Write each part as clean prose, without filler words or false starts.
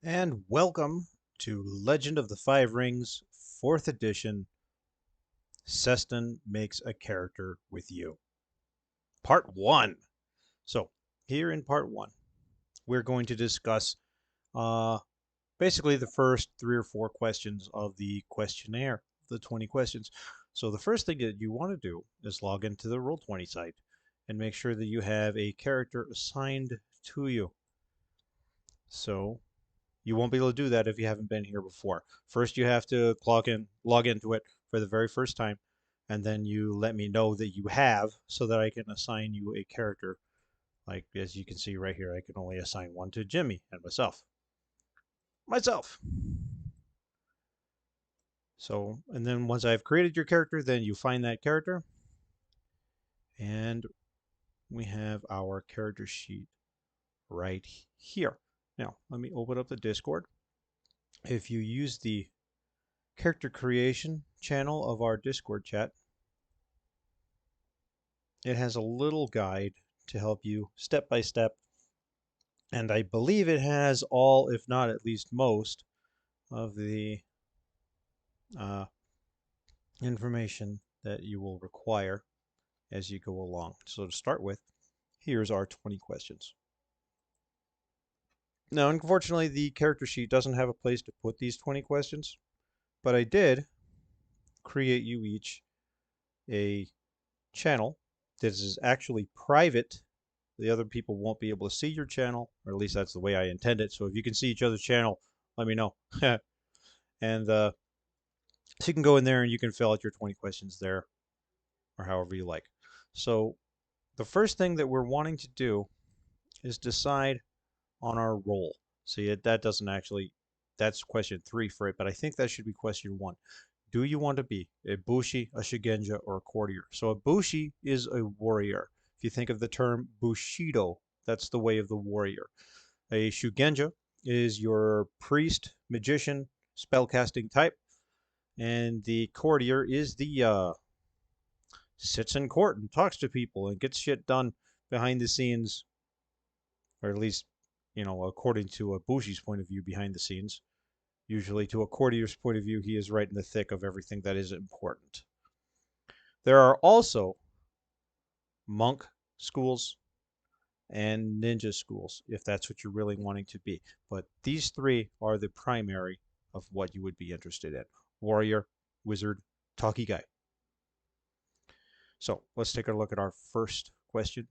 And welcome to Legend of the Five Rings, 4th edition. Sestonn makes a character with you. Part 1. So, here in part 1, we're going to discuss uh, basically the first 3 or 4 questions of the questionnaire, the 20 questions. So, the first thing that you want to do is log into the Roll20 site and make sure that you have a character assigned to you. So, you won't be able to do that if you haven't been here before. First, you have to log into it for the very first time, and then you let me know that you have so that I can assign you a character. Like, as you can see right here, I can only assign one to Jimmy and myself. Myself. So, and then once I've created your character, then you find that character, and we have our character sheet right here. Now, let me open up the Discord. If you use the character creation channel of our Discord chat, it has a little guide to help you step by step, and I believe it has all, if not at least most, of the uh, information that you will require as you go along. So to start with, here's our 20 questions. Now, unfortunately, the character sheet doesn't have a place to put these 20 questions, but I did create you each a channel that is actually private. The other people won't be able to see your channel, or at least that's the way I intend it. So if you can see each other's channel, let me know. And so you can go in there and you can fill out your 20 questions there, or however you like. So the first thing that we're wanting to do is decide on our role. See, that doesn't actually, that's question 3 for it, but I think that should be question 1. Do you want to be a bushi, a shigenja, or a courtier? So a bushi is a warrior. If you think of the term bushido, that's the way of the warrior. A shugenja is your priest, magician, spellcasting type, and the courtier is the sits in court and talks to people and gets shit done behind the scenes, or at least, according to a bushi's point of view, behind the scenes. Usually, to a courtier's point of view, he is right in the thick of everything that is important. There are also monk schools and ninja schools, if that's what you're really wanting to be. But these 3 are the primary of what you would be interested in: warrior, wizard, talkie guy. So let's take a look at our first question.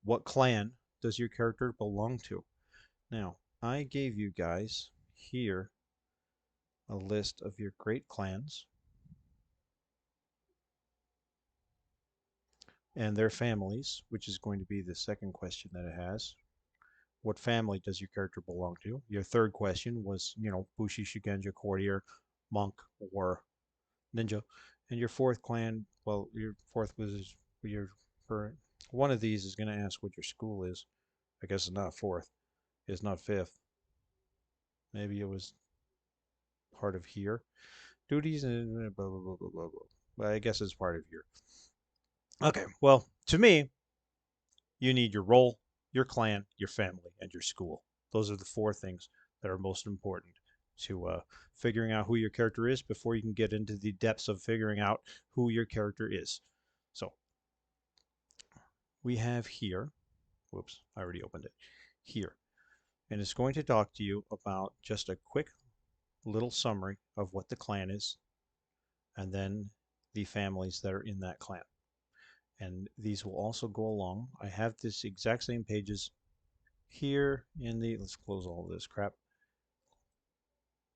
What clan does your character belong to? Now, I gave you guys here a list of your great clans and their families, which is going to be the second question that it has. What family does your character belong to? Your third question was, Bushi, Shugenja, Courtier, Monk, or Ninja. And your fourth clan, well, your fourth was your, for one of these is going to ask what your school is. I guess it's not fourth. It's not fifth. Maybe it was part of here. Duties and blah, blah, blah, blah, blah, blah. But I guess it's part of here. Okay, well, to me, you need your role, your clan, your family, and your school. Those are the 4 things that are most important to figuring out who your character is before you can get into the depths of figuring out who your character is. So we have here, whoops, I already opened it, here. And it's going to talk to you about just a quick little summary of what the clan is, and then the families that are in that clan. And these will also go along. I have this exact same pages here in the, let's close all of this crap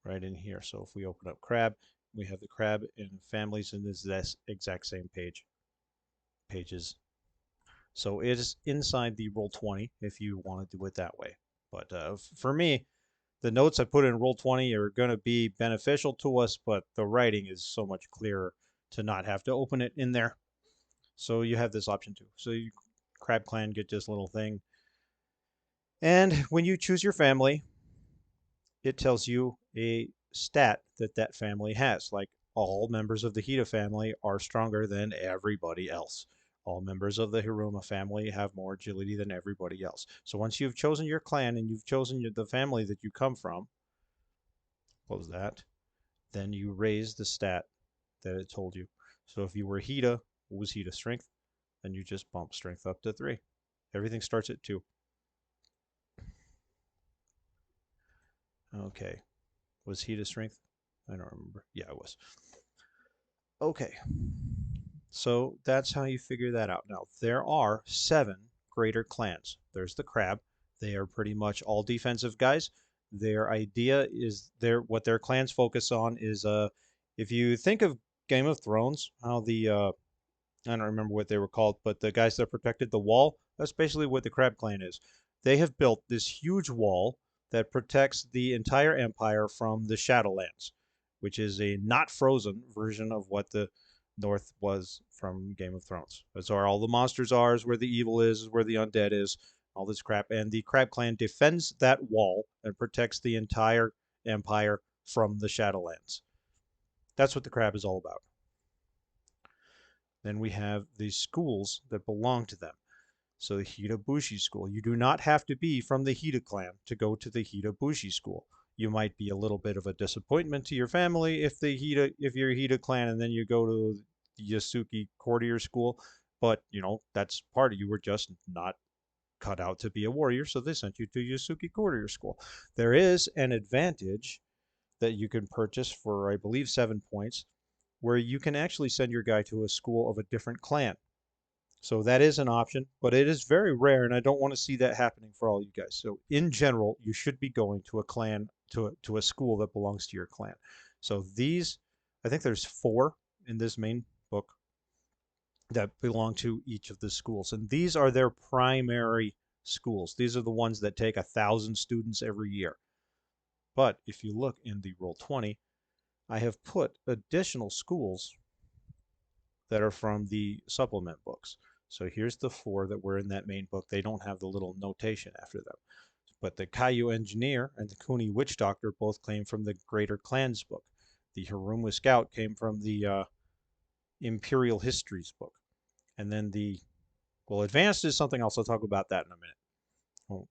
right in here. So if we open up crab, we have the crab and families in this exact same pages. So it is inside the Roll20 if you want to do it that way. But for me, the notes I put in Roll20 are going to be beneficial to us, but the writing is so much clearer to not have to open it in there. So you have this option too. So you Crab Clan get this little thing. And when you choose your family, it tells you a stat that that family has. Like all members of the Hida family are stronger than everybody else. All members of the Hiruma family have more agility than everybody else. So once you've chosen your clan and you've chosen the family that you come from, close that, then you raise the stat that it told you. So if you were Hida, what was Hida strength? Then you just bump strength up to 3. Everything starts at 2. Okay. Was Hida strength? I don't remember. Yeah, it was. Okay. So that's how you figure that out. Now, there are 7 greater clans. There's the crab. They are pretty much all defensive guys. Their idea is what their clans focus on is if you think of Game of Thrones, how the I don't remember what they were called, but the guys that protected the wall, that's basically what the Crab Clan is. They have built this huge wall that protects the entire empire from the Shadowlands, which is a not frozen version of what the North was from Game of Thrones. That's where all the monsters are, is where the evil is where the undead is, all this crap. And the Crab Clan defends that wall and protects the entire empire from the Shadowlands. That's what the crab is all about. Then we have the schools that belong to them. So the Hitabushi school. You do not have to be from the Hita clan to go to the Hitabushi school. You might be a little bit of a disappointment to your family if you're a Hita clan and then you go to the Yasuki courtier school, but that's part of you were just not cut out to be a warrior, so they sent you to Yasuki courtier school. There is an advantage that you can purchase for I believe 7 points where you can actually send your guy to a school of a different clan. So that is an option, but it is very rare, and I don't want to see that happening for all you guys. So in general, you should be going to a clan, to a school that belongs to your clan. So these, I think there's 4 in this main book that belong to each of the schools, and these are their primary schools. These are the ones that take 1,000 students every year. But if you look in the Roll20, I have put additional schools that are from the supplement books. So here's the 4 that were in that main book. They don't have the little notation after them. But the Caillou Engineer and the Kuni Witch Doctor both came from the Greater Clans book. The Hiruma Scout came from the Imperial Histories book. And then Advanced is something else. I'll talk about that in a minute. Oh.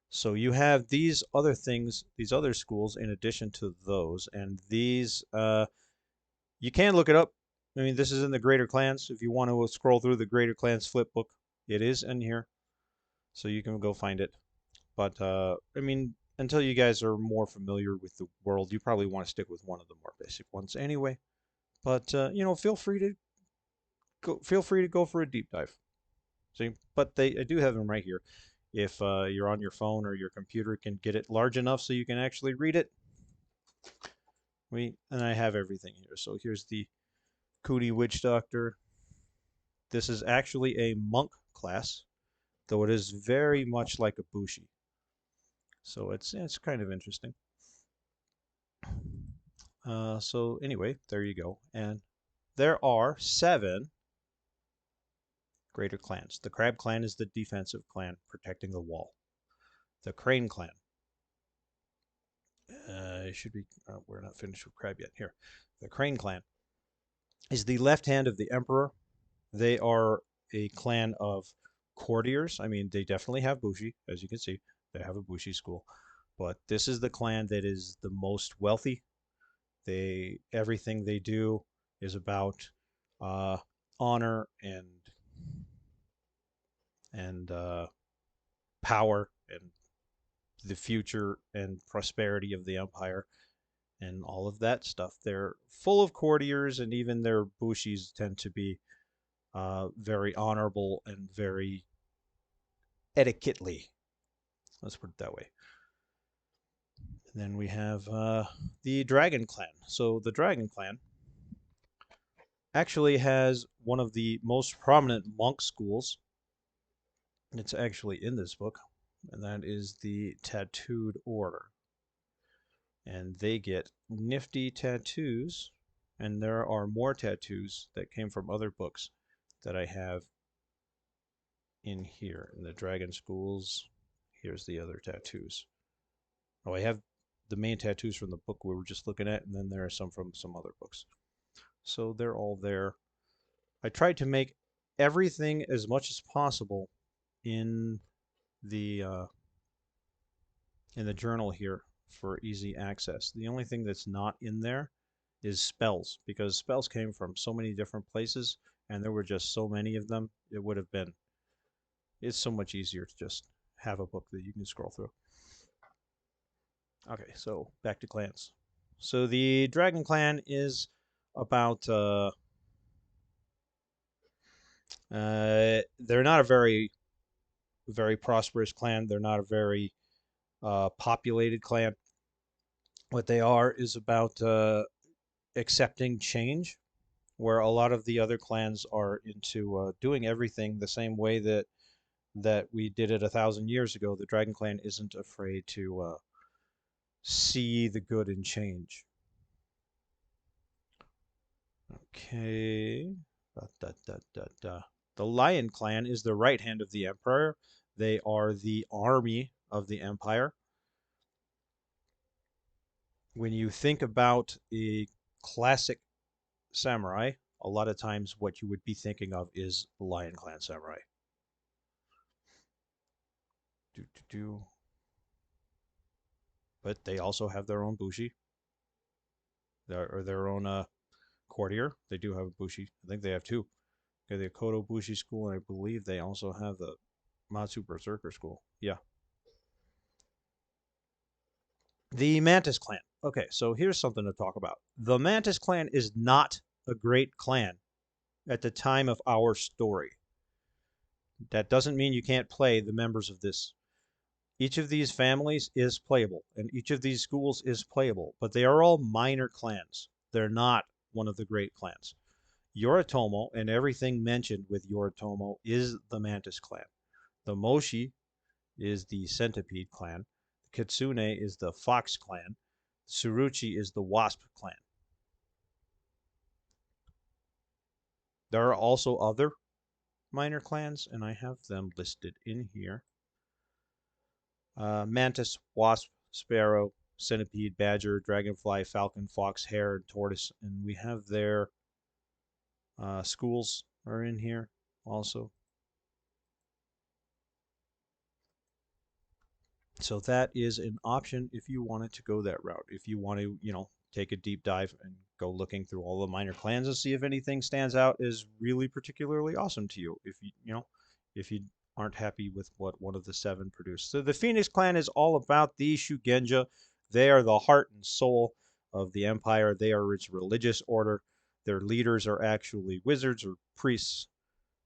So you have these other things, these other schools in addition to those. And these, you can look it up. I mean, this is in the Greater Clans. If you want to scroll through the Greater Clans flip book, it is in here. So you can go find it. But, I mean, until you guys are more familiar with the world, you probably want to stick with one of the more basic ones anyway. But, feel free to go for a deep dive. See, but I do have them right here. If you're on your phone or your computer can get it large enough so you can actually read it. And I have everything here. So here's the Kuni Witch Doctor. This is actually a monk class, though it is very much like a Bushi. So it's kind of interesting. So anyway, there you go. And there are 7 greater clans. The Crab Clan is the defensive clan protecting the wall. The Crane Clan. We're not finished with Crab yet. Here. The Crane Clan is the left hand of the Emperor. They are a clan of courtiers. I mean, they definitely have Bushi, as you can see. They have a Bushi school. But this is the clan that is the most wealthy. Everything they do is about honor and power and the future and prosperity of the empire and all of that stuff. They're full of courtiers, and even their bushis tend to be very honorable and very etiquetely. Let's put it that way. And then we have the Dragon Clan. So the Dragon Clan actually has one of the most prominent monk schools. It's actually in this book, and that is the Tattooed Order. And they get nifty tattoos, and there are more tattoos that came from other books that I have in here. In the Dragon Schools, here's the other tattoos. Oh, I have the main tattoos from the book we were just looking at, and then there are some from some other books. So they're all there. I tried to make everything as much as possible in the uh, in the journal here for easy access. The only thing that's not in there is spells, because spells came from so many different places and there were just so many of them. It's so much easier to just have a book that you can scroll through. Okay, so back to clans. So the Dragon Clan is about they're not a very prosperous clan. They're not a very populated clan. What they are is about accepting change, where a lot of the other clans are into doing everything the same way that we did it 1,000 years ago. The Dragon Clan isn't afraid to see the good in change. Okay. Da, da, da, da, da. The Lion Clan is the right hand of the Emperor. They are the army of the Empire. When you think about a classic samurai, a lot of times what you would be thinking of is the Lion Clan samurai. Do, do, do. But they also have their own bushi, or their own courtier. They do have a bushi. I think they have two. They have the Kodo Bushi School, and I believe they also have the Matsu Berserker School. Yeah. The Mantis Clan. Okay, so here's something to talk about. The Mantis Clan is not a great clan at the time of our story. That doesn't mean you can't play the members of this. Each of these families is playable, and each of these schools is playable, but they are all minor clans. They're not one of the great clans. Yoritomo and everything mentioned with Yoritomo is the Mantis clan. The Moshi is the Centipede clan. Kitsune is the Fox clan. Tsuruchi is the Wasp clan. There are also other minor clans, and I have them listed in here. Mantis, Wasp, Sparrow, Centipede, Badger, Dragonfly, Falcon, Fox, Hare, and Tortoise. And we have their schools are in here also. So that is an option if you wanted to go that route. If you want to, take a deep dive and go looking through all the minor clans and see if anything stands out as really particularly awesome to you. If you aren't happy with what one of the seven produced. So the Phoenix clan is all about the Shugenja. They are the heart and soul of the empire. They are its religious order. Their leaders are actually wizards or priests,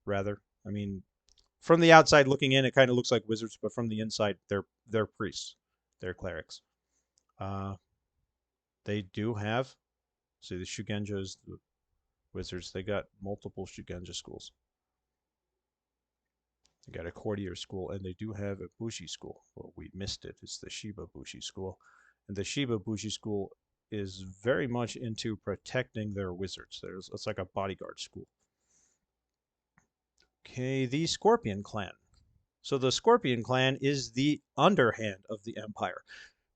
rather. I mean, from the outside looking in, it kind of looks like wizards, but from the inside, they're priests, they're clerics. Uh, they do have, see, the Shugenjas, the wizards. They got multiple Shugenja schools. They got a courtier school, and they do have a Bushi school. Well, we missed it. It's the Shiba Bushi school, and the Shiba Bushi school is very much into protecting their wizards. It's like a bodyguard school. Okay, the Scorpion clan. So the Scorpion clan is the underhand of the empire.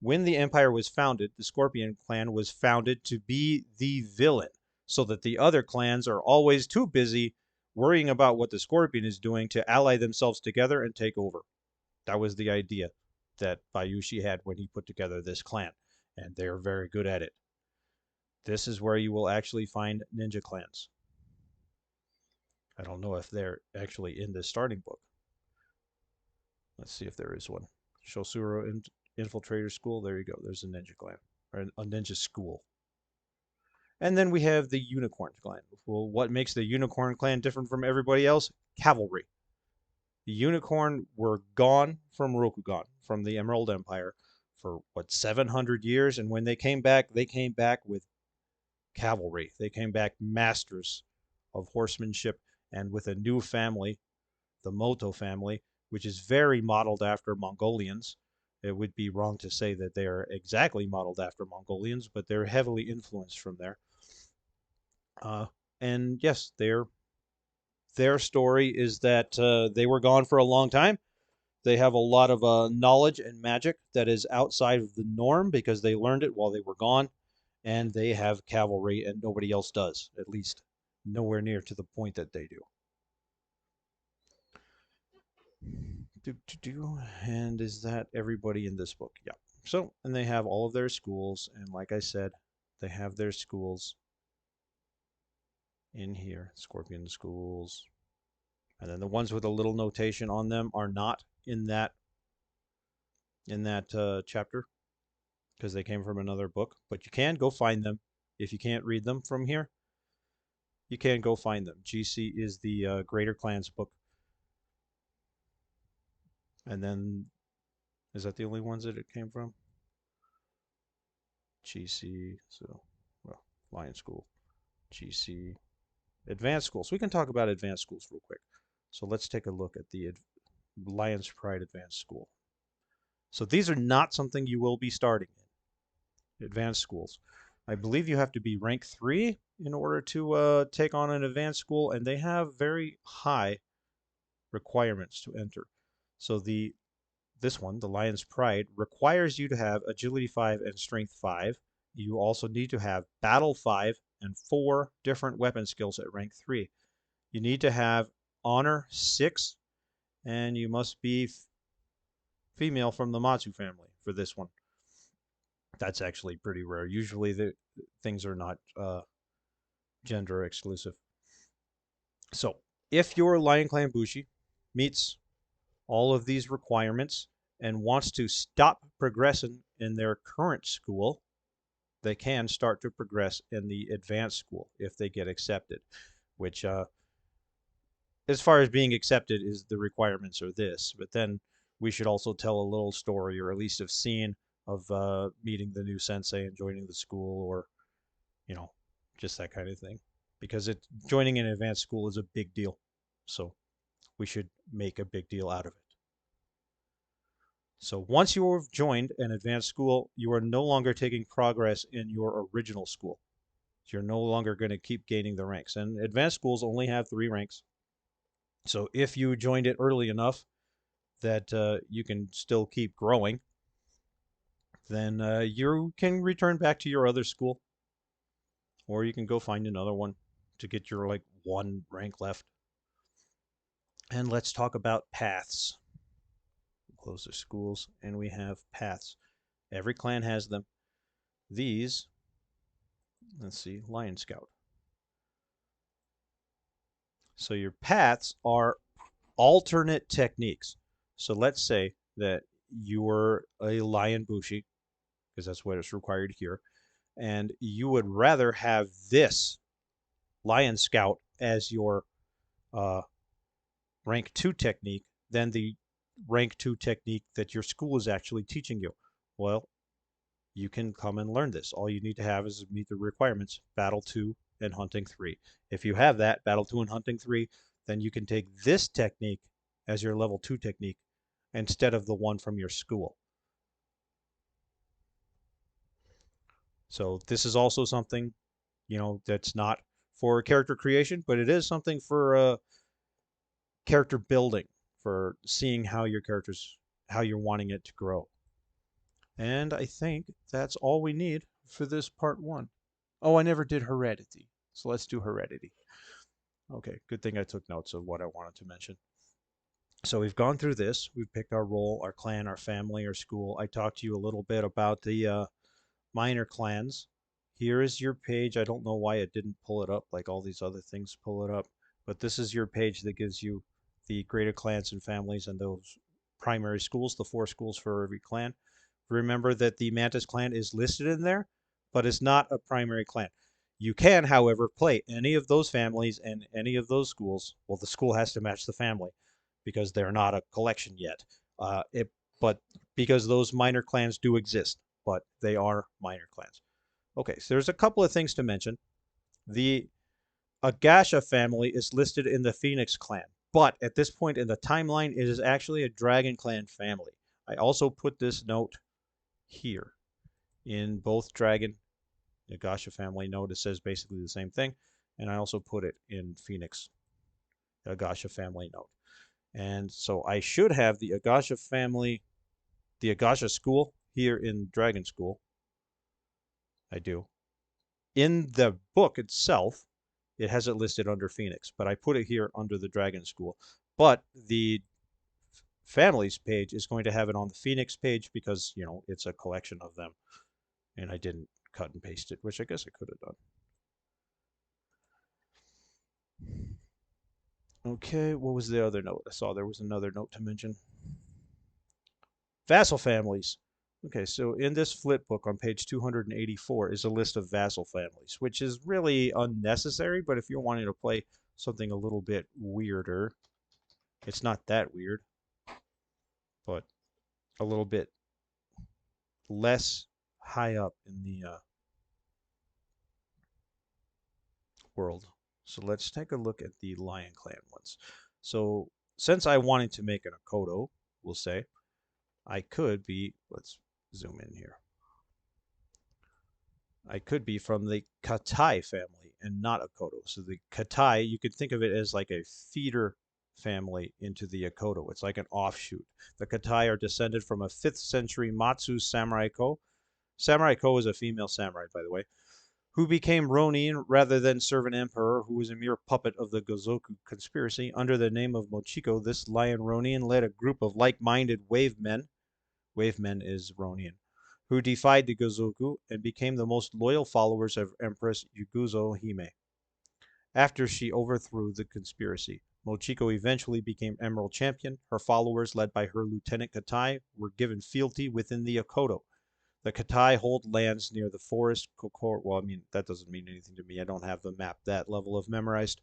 When the empire was founded, the Scorpion clan was founded to be the villain, so that the other clans are always too busy worrying about what the Scorpion is doing to ally themselves together and take over. That was the idea that Bayushi had when he put together this clan, and they're very good at it. This is where you will actually find ninja clans. I don't know if they're actually in this starting book. Let's see if there is one. Shosuro Infiltrator School. There you go. There's a ninja clan, or a ninja school. And then we have the Unicorn clan. Well, what makes the Unicorn clan different from everybody else? Cavalry. The Unicorn were gone from Rokugan, from the Emerald Empire, for 700 years. And when they came back with cavalry. They came back masters of horsemanship and with a new family, the Moto family, which is very modeled after Mongolians. It would be wrong to say that they are exactly modeled after Mongolians, but they're heavily influenced from there. And yes, their story is that they were gone for a long time. They have a lot of knowledge and magic that is outside of the norm because they learned it while they were gone, and they have cavalry, and nobody else does, at least nowhere near to the point that they do. And is that everybody in this book? Yeah. So, and they have all of their schools, and like I said, they have their schools in here. Scorpion schools. And then the ones with a little notation on them are not in that chapter because they came from another book. But you can go find them if you can't read them from here. You can go find them. GC is the Greater Clans book, and then is that the only ones that it came from? GC, so well, Lion School, GC, Advanced Schools. We can talk about Advanced Schools real quick. So let's take a look at the Lion's Pride Advanced School. So these are not something you will be starting in Advanced Schools. I believe you have to be rank 3 in order to take on an advanced school, and they have very high requirements to enter. So this one, the Lion's Pride, requires you to have Agility 5 and Strength 5. You also need to have Battle 5 and 4 different weapon skills at rank 3. You need to have Honor 6, and you must be female from the Matsu family for this one. That's actually pretty rare. Usually the things are not gender exclusive. So if your Lion Clan Bushi meets all of these requirements and wants to stop progressing in their current school, they can start to progress in the advanced school if they get accepted, which as far as being accepted is the requirements are this, but then we should also tell a little story or at least a scene of meeting the new sensei and joining the school, or just that kind of thing, because joining an advanced school is a big deal, so we should make a big deal out of it. So once you have joined an advanced school, you are no longer taking progress in your original school. So you're no longer going to keep gaining the ranks. And advanced schools only have 3 ranks. So if you joined it early enough that you can still keep growing, then you can return back to your other school, or you can go find another one to get your like 1 rank left. And let's talk about paths. Close the schools, and we have paths. Every clan has them. These, let's see, Lion Scout. So your paths are alternate techniques. So let's say that you're a Lion Bushi, because that's what is required here, and you would rather have this Lion Scout as your rank 2 technique than the rank 2 technique that your school is actually teaching you. Well, you can come and learn this. All you need to have is meet the requirements, Battle 2 and Hunting 3. If you have that, Battle 2 and Hunting 3, then you can take this technique as your level 2 technique instead of the one from your school. So this is also something, that's not for character creation, but it is something for character building, for seeing how you're wanting it to grow. And I think that's all we need for this part 1. Oh, I never did heredity. So let's do heredity. Okay, good thing I took notes of what I wanted to mention. So we've gone through this. We've picked our role, our clan, our family, our school. I talked to you a little bit about the minor clans. Here is your page. I don't know why it didn't pull it up like all these other things pull it up, but this is your page that gives you the greater clans and families and those primary schools, the 4 schools for every clan. Remember that the Mantis clan is listed in there, but it's not a primary clan. You can, however, play any of those families and any of those schools. Well, the school has to match the family because they're not a collection yet. But because those minor clans do exist, but they are minor clans. Okay, so there's a couple of things to mention. The Agasha family is listed in the Phoenix clan, but at this point in the timeline, it is actually a Dragon clan family. I also put this note here in both Dragon and Agasha family note. It says basically the same thing, and I also put it in Phoenix Agasha family note. And so I should have the Agasha family, the Agasha school here in Dragon School. I do. In the book itself, it has it listed under Phoenix, but I put it here under the Dragon School. But the families page is going to have it on the Phoenix page because, you know, it's a collection of them. And I didn't cut and paste it, which I guess I could have done. Okay, what was the other note? I saw there was another note to mention. Vassal families. Okay, so in this flip book on page 284 is a list of vassal families, which is really unnecessary, but if you're wanting to play something a little bit weirder, it's not that weird, but a little bit less high up in the world. So let's take a look at the Lion Clan ones. So since I wanted to make an Akodo, we'll say, I could be, let's zoom in here. I could be from the Katai family and not Akodo. So the Katai, you could think of it as like a feeder family into the Akodo. It's like an offshoot. The Katai are descended from a 5th century Matsu samurai ko. Samurai ko is a female samurai, by the way, who became Ronin rather than serve an emperor who was a mere puppet of the Gozoku conspiracy. Under the name of Mochiko, this lion Ronin led a group of like-minded wave men. Wave men is Ronin, who defied the Gozoku and became the most loyal followers of Empress Yuguzo Hime. After she overthrew the conspiracy, Mochiko eventually became Emerald Champion. Her followers, led by her Lieutenant Katai, were given fealty within the Akodo. The Katai hold lands near the forest Kokoro. Well, I mean, that doesn't mean anything to me. I don't have the map that level of memorized.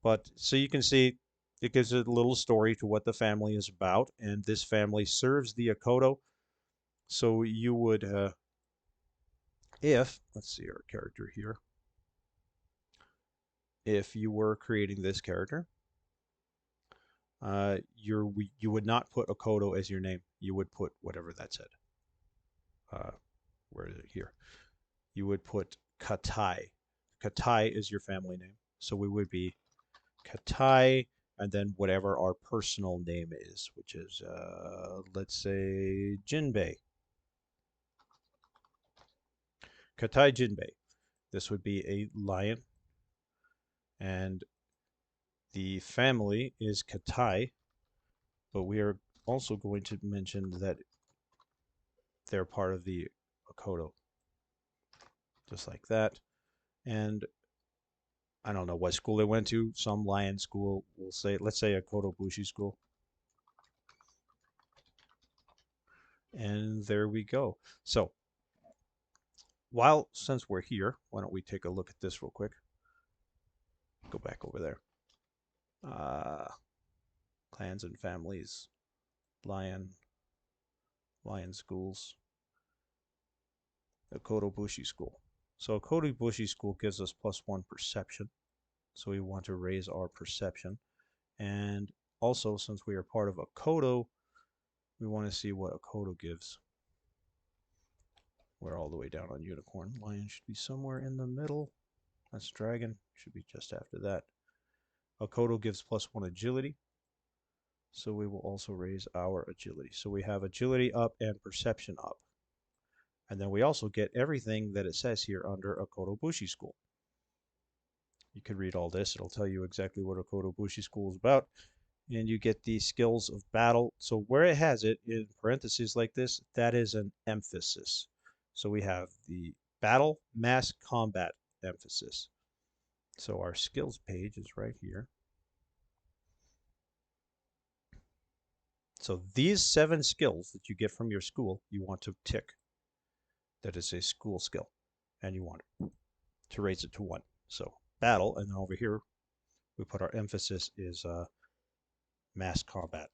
But so you can see it gives a little story to what the family is about. And this family serves the Akodo. So you would, let's see our character here. If you were creating this character, you would not put Akodo as your name. You would put whatever that said. Where is it here? You would put Katai. Katai is your family name. So we would be Katai and then whatever our personal name is, which is, let's say, Jinbei. Katai Jinbei. This would be a lion. And the family is Katai, but we are also going to mention that they're part of the Akodo. Just like that. And I don't know what school they went to. Some lion school, we'll say, let's say Akodo Bushi school. And there we go. So, since we're here, why don't we take a look at this real quick? Go back over there. Clans and families, lion schools, Akodo Bushi school. So Akodo Bushi school gives us +1 perception. So we want to raise our perception. And also, since we are part of Akodo, we want to see what Akodo gives. We're all the way down on unicorn. Lion should be somewhere in the middle. That's dragon. Should be just after that. Akodo gives +1 agility. So we will also raise our agility. So we have agility up and perception up. And then we also get everything that it says here under Akodo Bushi School. You can read all this. It'll tell you exactly what Akodo Bushi School is about. And you get the skills of battle. So where it has it in parentheses like this, that is an emphasis. So we have the battle, mass combat emphasis. So our skills page is right here. So these 7 skills that you get from your school, you want to tick. That is a school skill. And you want to raise it to 1. So battle, and then over here, we put our emphasis is mass combat.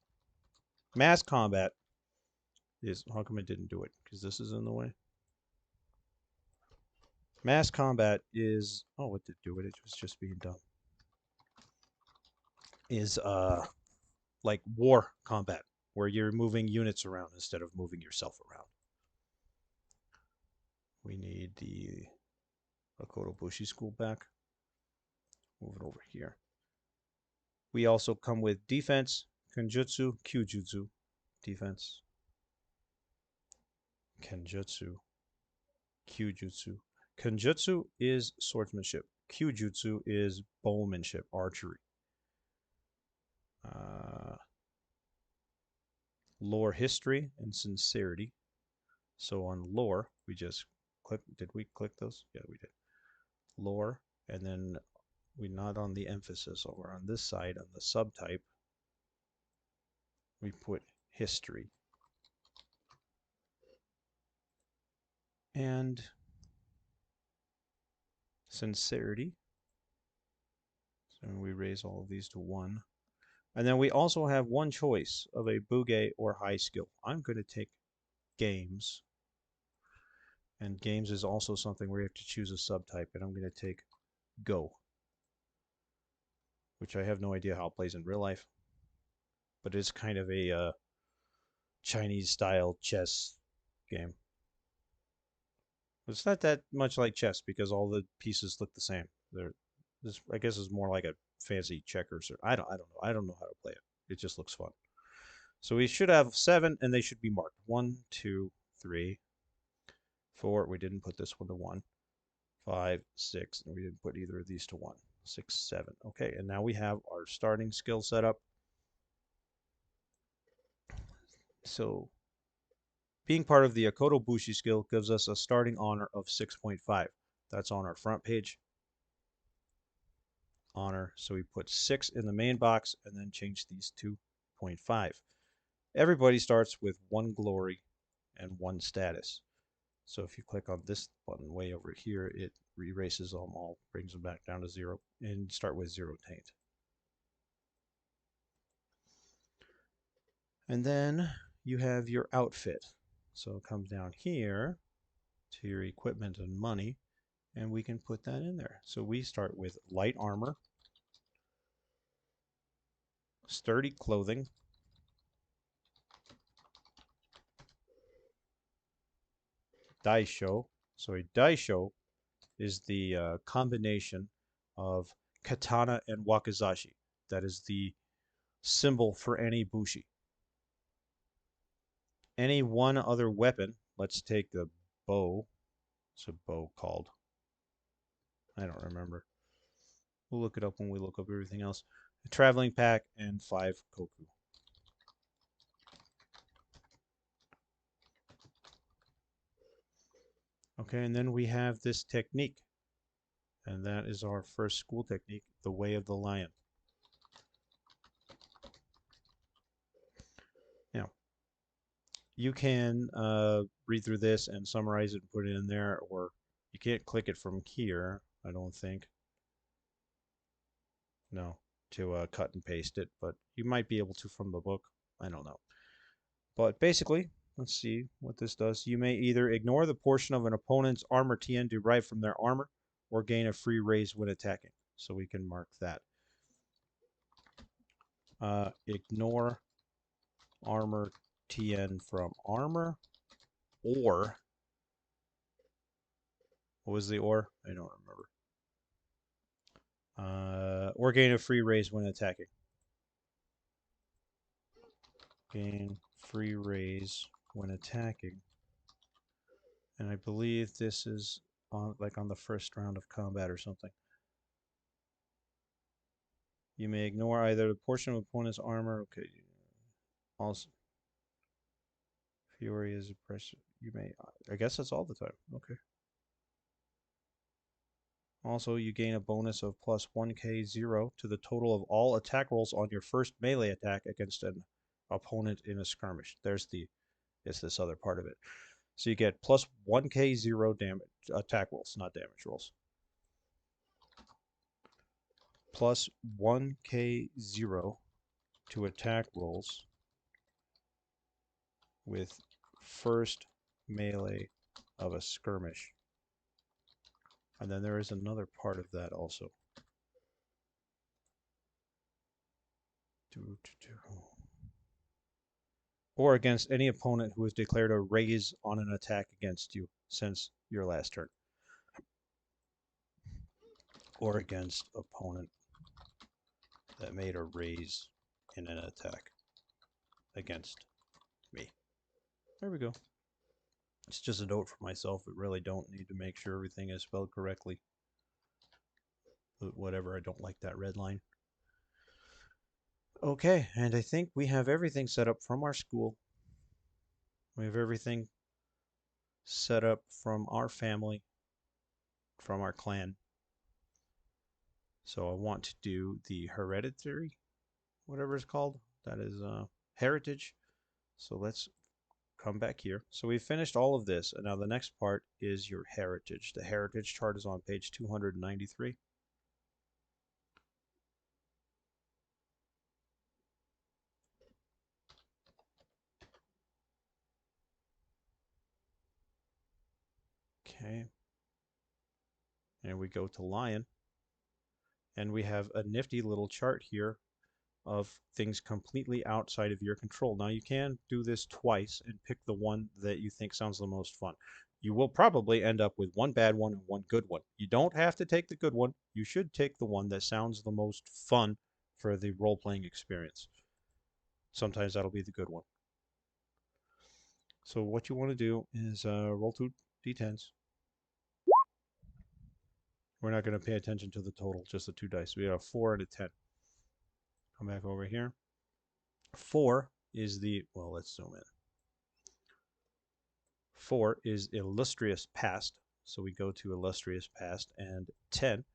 Mass combat is, how come I didn't do it? Because this is in the way. Mass combat is, oh, what did do it? It was just being done. Is like war combat, where you're moving units around instead of moving yourself around. We need the Akodo Bushi school back. Move it over here. We also come with defense, Kenjutsu, Kyujutsu, defense, Kenjutsu, Kyujutsu. Kenjutsu is swordsmanship. Kyujutsu is bowmanship, archery. lore history, and sincerity. So on lore, we just click. Did we click those? Yeah, we did. Lore, and then we not on the emphasis over on this side on the subtype. We put history. And sincerity. So we raise all of these to 1. And then we also have one choice of a Bugay or high skill. I'm going to take games. And games is also something where you have to choose a subtype. And I'm going to take Go, which I have no idea how it plays in real life. But it's kind of a Chinese-style chess game. It's not that much like chess because all the pieces look the same. This I guess is more like a fancy checkers or I don't know. I don't know how to play it. It just looks fun. So we should have 7 and they should be marked. 1, 2, 3, 4. We didn't put this one to 1. 5, 6, and we didn't put either of these to 1. 6, 7. Okay, and now we have our starting skill set up. So being part of the Akodo Bushi skill gives us a starting honor of 6.5. That's on our front page. Honor. So we put 6 in the main box and then change these to 0.5. Everybody starts with 1 glory and 1 status. So if you click on this button way over here, it erases them all, brings them back down to 0, and start with 0 taint. And then you have your outfit. So it comes down here to your equipment and money, and we can put that in there. So we start with light armor, sturdy clothing, daisho. So a daisho is the combination of katana and wakizashi. That is the symbol for any bushi. Any one other weapon, let's take the bow. What's a bow called? I don't remember. We'll look it up when we look up everything else. A traveling pack and 5 koku. Okay, and then we have this technique. And that is our first school technique, the way of the lion. Now, you can read through this and summarize it and put it in there, or you can't click it from here, I don't think. No, to cut and paste it, but you might be able to from the book. I don't know. But basically, let's see what this does. You may either ignore the portion of an opponent's armor TN derived from their armor, or gain a free raise when attacking. So we can mark that. Ignore armor TN from armor, or what was the or? I don't remember. Or gain a free raise when attacking. Gain free raise when attacking. And I believe this is on like on the first round of combat or something. You may ignore either the portion of opponent's armor. Okay. Also, Fury is a pressure. You may. I guess that's all the time. Okay. Also, you gain a bonus of plus 1k0 to the total of all attack rolls on your first melee attack against an opponent in a skirmish. There's this other part of it. So you get plus 1k0 damage attack rolls, not damage rolls. Plus 1k0 to attack rolls with first melee of a skirmish. And then there is another part of that also. Or against any opponent who has declared a raise on an attack against you since your last turn. Or against opponent that made a raise in an attack against me. There we go. It's just a note for myself. I really don't need to make sure everything is spelled correctly. But whatever, I don't like that red line. Okay, and I think we have everything set up from our school. We have everything set up from our family, from our clan. So I want to do the hereditary, whatever it's called. That is heritage. So let's come back here. So we finished all of this, and now the next part is your heritage. The heritage chart is on page 293. Okay, and we go to lion, and we have a nifty little chart here of things completely outside of your control. Now you can do this twice and pick the one that you think sounds the most fun. You will probably end up with one bad one and one good one. You don't have to take the good one. You should take the one that sounds the most fun for the role-playing experience. Sometimes that'll be the good one. So what you want to do is roll 2 d10s. We're not going to pay attention to the total, just the 2 dice. We have a 4 and a 10. Come back over here. 4 is the, well, let's zoom in. 4 is illustrious past. So we go to illustrious past. And 10,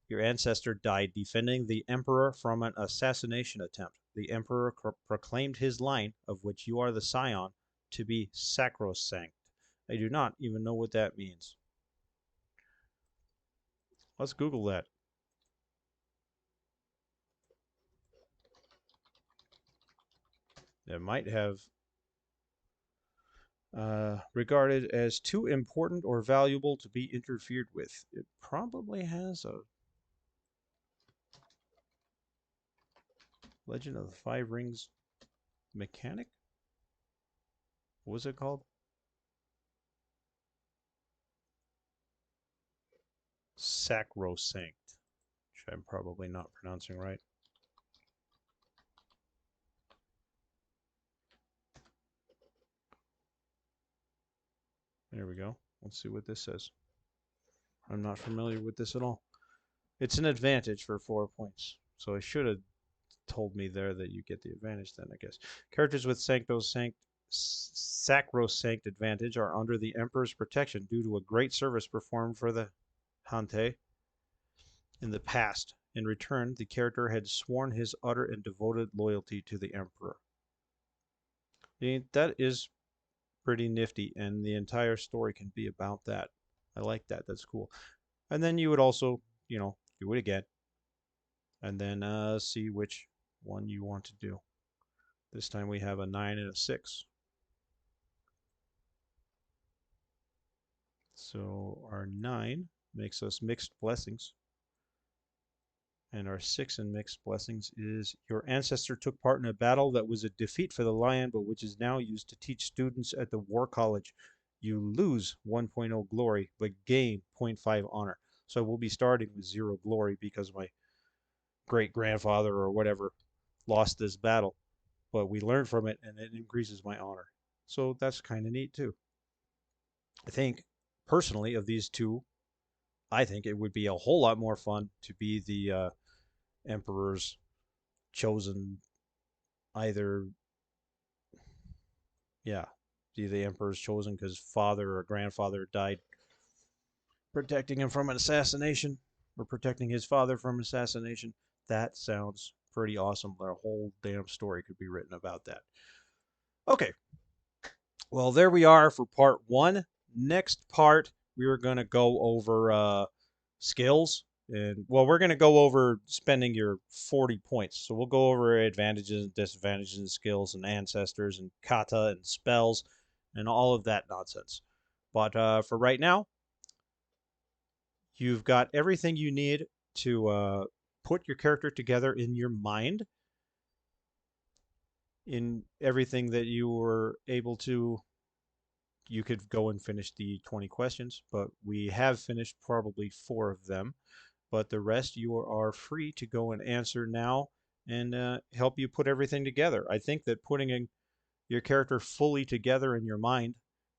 your ancestor died defending the emperor from an assassination attempt. The emperor proclaimed his line, of which you are the scion, to be sacrosanct. I do not even know what that means. Let's Google that. It might have regarded as too important or valuable to be interfered with. It probably has a Legend of the Five Rings mechanic. What was it called? Sacrosanct, which I'm probably not pronouncing right. There we go. Let's see what this says. I'm not familiar with this at all. It's an advantage for 4 points. So I should have told me there that you get the advantage then, I guess. Characters with sacrosanct advantage are under the Emperor's protection due to a great service performed for the Hante in the past. In return, the character had sworn his utter and devoted loyalty to the Emperor. That is pretty nifty, and the entire story can be about that. I like that. That's cool. And then you would also, do it again, and then see which one you want to do. This time we have a 9 and a 6. So our 9 makes us mixed blessings. And our 6 in mixed blessings is your ancestor took part in a battle that was a defeat for the lion, but which is now used to teach students at the War College. You lose 1.0 glory, but gain 0.5 honor. So we'll be starting with 0 glory because my great-grandfather or whatever lost this battle. But we learn from it, and it increases my honor. So that's kind of neat, too. I think, personally, of these two, I think it would be a whole lot more fun to be the Emperor's chosen, either, yeah, the Emperor's chosen because father or grandfather died protecting him from an assassination, or protecting his father from assassination. That sounds pretty awesome. A whole damn story could be written about that. Okay, well, there we are for part 1. Next part, we are going to go over skills. And, well, we're going to go over spending your 40 points. So we'll go over advantages and disadvantages and skills and ancestors and kata and spells and all of that nonsense. But for right now, you've got everything you need to put your character together in your mind, in everything that you were able to. You could go and finish the 20 questions, but we have finished probably 4 of them. But the rest you are free to go and answer now and help you put everything together. I think that putting your character fully together in your mind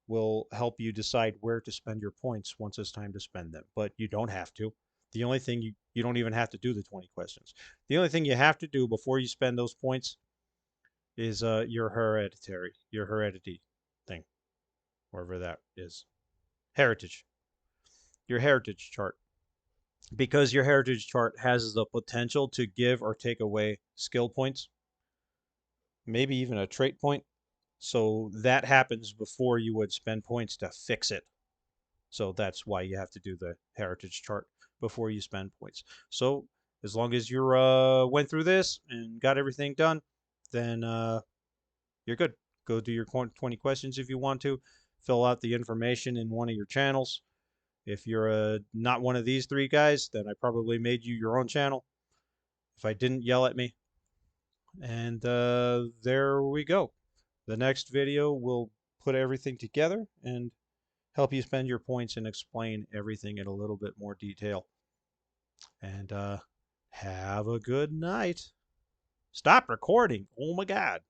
will help you decide where to spend your points once it's time to spend them. But you don't have to. The only thing you don't even have to do the 20 questions. The only thing you have to do before you spend those points is your heredity thing. wherever that is. Heritage. Your heritage chart. Because your heritage chart has the potential to give or take away skill points, maybe even a trait point. So that happens before you would spend points to fix it. So that's why you have to do the heritage chart before you spend points. So as long as you went through this and got everything done, then you're good. Go do your 20 questions if you want to. Fill out the information in one of your channels. If you're not one of these three guys, then I probably made you your own channel. If I didn't, yell at me. And there we go. The next video will put everything together and help you spend your points and explain everything in a little bit more detail. And have a good night. Stop recording. Oh my God.